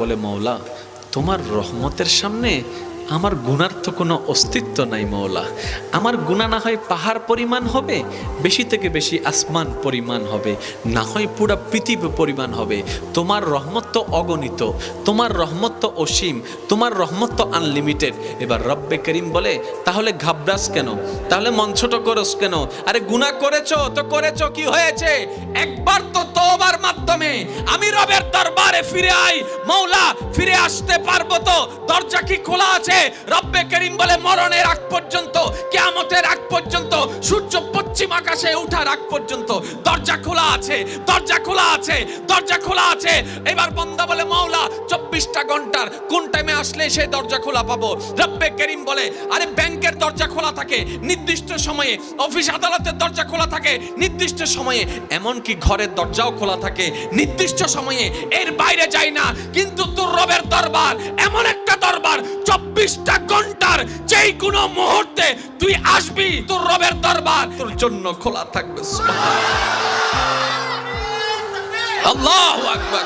বলে মওলা তোমার রহমতের সামনে আমার গুনার তো কোনো অস্তিত্ব নাই মওলা। আমার গুনাহ না হয় পাহাড় পরিমাণ হবে, বেশি থেকে বেশি আসমান পরিমাণ হবে, না হয় পুরা পৃথিবী পরিমাণ হবে। তোমার রহমত তো অগণিত, তোমার রহমত তো অসীম, তোমার রহমত তো আনলিমিটেড। এবার রব্বে করিম বলে তাহলে ঘাবড়াস কেন, তাহলে মন ছোট করস কেন? আরে গুনাহ করেছো তো করেছো, কি হয়েছে? একবার তো তওবার মাধ্যমে আমি রবের দরবারে ফিরে আই। মওলা ফিরে আসতে পারবো তো? দরজা কি খোলা আছে? রব্বে করিম বলে মরণের আগ পর্যন্ত, কিয়ামতের আগ পর্যন্ত, সূর্য পশ্চিম আকাশে ওঠার আগ পর্যন্ত দরজা খোলা আছে, দরজা খোলা আছে, দরজা খোলা আছে। এবার বান্দা বলে মওলা 24টা ঘন্টার কোন টাইমে আসলে সেই দরজা খোলা পাবো? রব্বে করিম বলে আরে ব্যাংকের দরজা খোলা থাকে নির্দিষ্ট সময়ে, অফিস আদালতের দরজা খোলা থাকে নির্দিষ্ট সময়ে, এমনকি ঘরের দরজাও খোলা থাকে নির্দিষ্ট সময়ে, এর বাইরে যাই না। কিন্তু তোর রবের দরবার এমন একটা দরবার 24টা ঘন্টার যেই কোনো মুহূর্তে তুই আসবি, তোর রবের দরবার তোর জন্য খোলা থাকবে। সুবহানাল্লাহ, আল্লাহু আকবার।